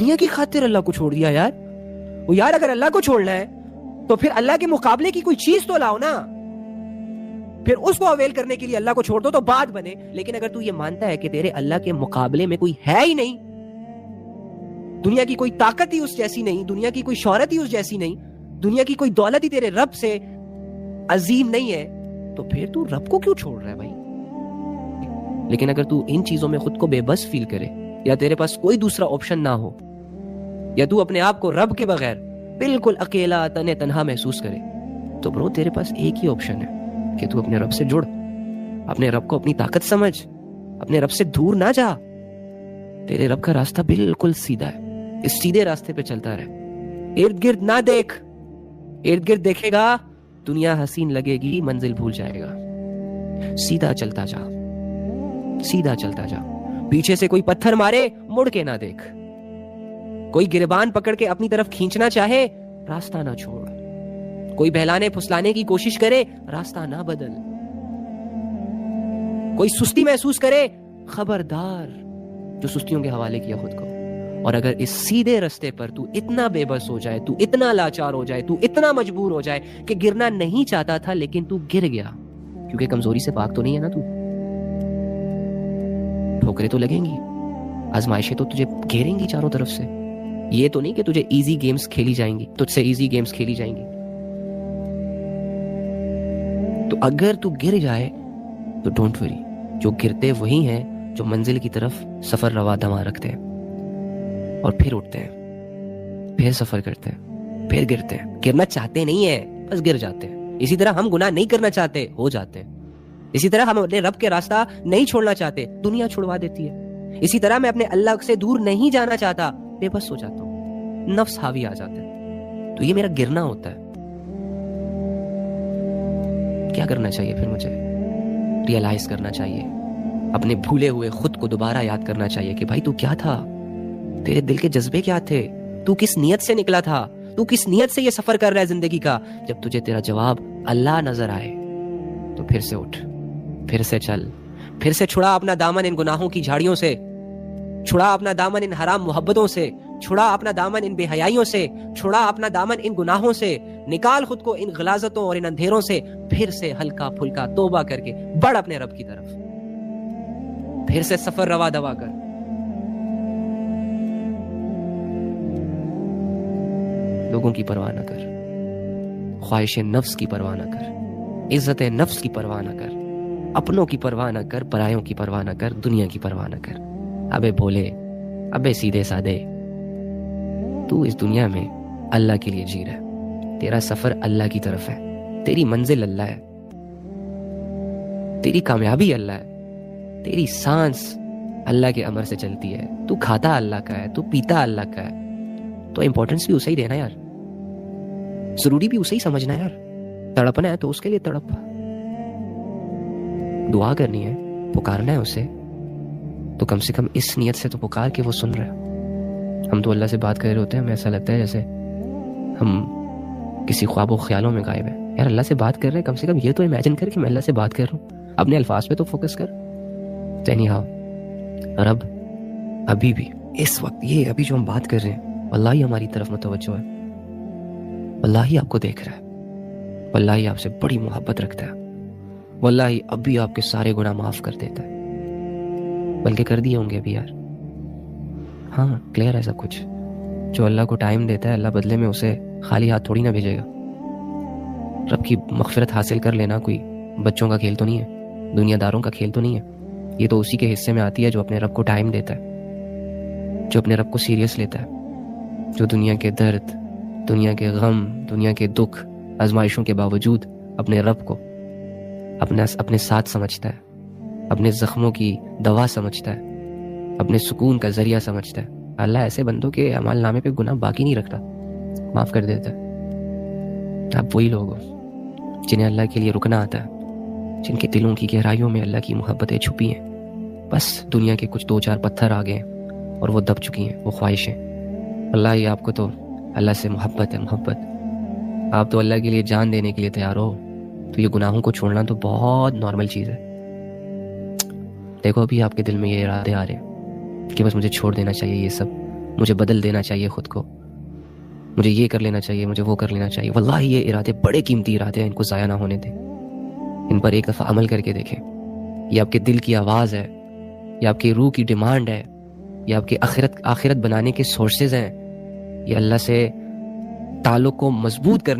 دنیا کی خاطر اللہ کو چھوڑ دیا یار. وہ یار اگر اللہ کو چھوڑنا ہے تو پھر اللہ کے مقابلے کی کوئی چیز تو لاؤ نا, پھر اس کو اویل کرنے کے لیے اللہ کو چھوڑ دو تو بات بنے. لیکن اگر تو یہ مانتا ہے کہ تیرے اللہ کے مقابلے میں کوئی ہے ہی نہیں, دنیا کی کوئی طاقت ہی اس جیسی نہیں, دنیا کی کوئی شہرت ہی اس جیسی نہیں, دنیا کی کوئی دولت ہی تیرے رب سے عظیم نہیں ہے, تو پھر تو رب کو کیوں چھوڑ رہا ہے بھائی؟ لیکن اگر تو ان چیزوں میں خود کو بے بس فیل کرے, یا تیرے پاس کوئی دوسرا آپشن نہ ہو, یا تو اپنے آپ کو رب کے بغیر بالکل اکیلا تنہا محسوس کرے, تو برو تیرے پاس ایک ہی آپشن ہے کہ تو اپنے رب سے جڑ, اپنے رب کو اپنی طاقت سمجھ, اپنے رب سے دور نہ جا. تیرے رب کا راستہ بالکل سیدھا ہے, اس سیدھے راستے پہ چلتا رہے. ارد گرد نہ دیکھ, ارد گرد دیکھے گا دنیا حسین لگے گی, منزل بھول جائے گا. سیدھا چلتا جا, سیدھا چلتا جا. پیچھے سے کوئی پتھر مارے مڑ کے نہ دیکھ, کوئی گریبان پکڑ کے اپنی طرف کھینچنا چاہے راستہ نہ چھوڑ, کوئی بہلانے پھسلانے کی کوشش کرے راستہ نہ بدل, کوئی سستی محسوس کرے خبردار جو سستیوں کے حوالے کیا خود کو. اور اگر اس سیدھے رستے پر تو اتنا بے بس ہو جائے, تو اتنا لاچار ہو جائے, تو اتنا مجبور ہو جائے کہ گرنا نہیں چاہتا تھا لیکن تو گر گیا, کیونکہ کمزوری سے پاک تو نہیں ہے نا تو, ٹھوکریں تو لگیں گی, آزمائشیں تو تجھے گھیریں گی چاروں طرف سے. یہ تو نہیں کہ تجھے ایزی گیمز کھیلی جائیں گی, تجھ سے ایزی گیمز کھیلی جائیں گی. تو اگر تو گر جائے تو ڈونٹ وری, جو گرتے وہی ہیں جو منزل کی طرف سفر روا دما رکھتے ہیں, اور پھر اٹھتے ہیں, پھر سفر کرتے ہیں, پھر گرتے ہیں. گرنا چاہتے نہیں ہیں, بس گر جاتے ہیں. اسی طرح ہم گناہ نہیں کرنا چاہتے, ہو جاتے ہیں. اسی طرح ہم اپنے رب کے راستہ نہیں چھوڑنا چاہتے, دنیا چھڑوا دیتی ہے. اسی طرح میں اپنے اللہ سے دور نہیں جانا چاہتا, بے بس ہو جاتا ہوں, نفس حاوی آ جاتا ہے. تو یہ میرا گرنا ہوتا ہے. کیا کرنا چاہیے پھر مجھے؟ ریئلائز کرنا چاہیے, اپنے بھولے ہوئے خود کو دوبارہ یاد کرنا چاہیے کہ بھائی تو کیا تھا, تیرے دل کے جذبے کیا تھے, تو کس نیت سے نکلا تھا, تو کس نیت سے یہ سفر کر رہا ہے زندگی کا. جب تجھے تیرا جواب اللہ نظر آئے تو پھر سے اٹھ, پھر سے چل, پھر سے چھڑا اپنا دامن ان گناہوں کی جھاڑیوں سے, چھڑا اپنا دامن ان حرام محبتوں سے, چھڑا اپنا دامن ان بے حیائیوں سے, چھڑا اپنا دامن ان گناہوں سے, نکال خود کو ان غلاظتوں اور ان اندھیروں سے. پھر سے ہلکا پھلکا توبہ کر کے بڑھ اپنے رب کی طرف, پھر سے سفر روا دوا کر. لوگوں کی پرواہ نہ کر, خواہش نفس کی پرواہ نہ کر, عزت نفس کی پرواہ نہ کر, اپنوں کی پرواہ نہ کر, پرایوں کی پرواہ نہ کر, دنیا کی پرواہ نہ کر. ابے بھولے, ابے سیدھے سادے, تو اس دنیا میں اللہ کے لیے جی رہا ہے. تیرا سفر اللہ کی طرف ہے, تیری منزل اللہ ہے, تیری کامیابی اللہ ہے, تیری سانس اللہ کے امر سے چلتی ہے, تو کھاتا اللہ کا ہے, تو پیتا اللہ کا ہے. تو امپورٹنس بھی اسے ہی دینا یار, ضروری بھی اسے ہی سمجھنا یار. تڑپنا ہے تو اس کے لیے تڑپ, دعا کرنی ہے, پکارنا ہے اسے, تو کم سے کم اس نیت سے تو پکار کہ وہ سن رہا ہے. ہم تو اللہ سے بات کر رہے ہوتے ہیں, ہمیں ایسا لگتا ہے جیسے ہم کسی خواب و خیالوں میں غائب ہیں. یار اللہ سے بات کر رہے ہیں, کم سے کم یہ تو امیجن کر کہ میں اللہ سے بات کر رہا ہوں, اپنے الفاظ پہ تو فوکس کر. اینی ہاؤ, رب ابھی بھی اس وقت یہ ابھی جو ہم بات کر رہے ہیں واللہ ہی ہماری طرف متوجہ ہے, واللہ ہی آپ کو دیکھ رہا ہے, واللہ ہی آپ سے بڑی محبت رکھتا ہے, واللہ ہی اب بھی آپ کے سارے گناہ معاف کر دیتا ہے, بلکہ کر دیے ہوں گے ابھی یار. ہاں کلیئر ہے سب کچھ. جو اللہ کو ٹائم دیتا ہے اللہ بدلے میں اسے خالی ہاتھ تھوڑی نہ بھیجے گا. رب کی مغفرت حاصل کر لینا کوئی بچوں کا کھیل تو نہیں ہے, دنیا داروں کا کھیل تو نہیں ہے. یہ تو اسی کے حصے میں آتی ہے جو اپنے رب کو ٹائم دیتا ہے, جو اپنے رب کو سیریس لیتا ہے, جو دنیا کے درد, دنیا کے غم, دنیا کے دکھ, آزمائشوں کے باوجود اپنے رب کو اپنے ساتھ سمجھتا ہے, اپنے زخموں کی دوا سمجھتا ہے, اپنے سکون کا ذریعہ سمجھتا ہے. اللہ ایسے بندوں کے اعمال نامے پہ گناہ باقی نہیں رکھتا, معاف کر دیتا ہے. آپ وہی لوگ ہو جنہیں اللہ کے لیے رکنا آتا ہے, جن کے دلوں کی گہرائیوں میں اللہ کی محبتیں چھپی ہیں. بس دنیا کے کچھ 2-4 پتھر آ گئے ہیں اور وہ دب چکی ہیں, وہ خواہشیں. اللہ ہی آپ کو تو اللہ سے محبت ہے, محبت. آپ تو اللہ کے لیے جان دینے کے لیے تیار ہو, تو یہ گناہوں کو چھوڑنا تو بہت نارمل چیز ہے. دیکھو ابھی آپ کے دل میں یہ ارادے آ رہے ہیں کہ بس مجھے چھوڑ دینا چاہیے یہ سب, مجھے بدل دینا چاہیے خود کو، مجھے یہ کر لینا چاہیے، مجھے وہ کر لینا چاہیے. واللہ یہ ارادے بڑے قیمتی ارادے ہیں، ان کو ضائع نہ ہونے دیں. ان پر ایک دفعہ عمل کر کے دیکھیں. یہ آپ کے دل کی آواز ہے، یہ آپ کی روح کی ڈیمانڈ ہے، یہ آپ کی آخرت بنانے کے سورسز ہیں، یہ اللہ سے تعلق کو مضبوط کرنے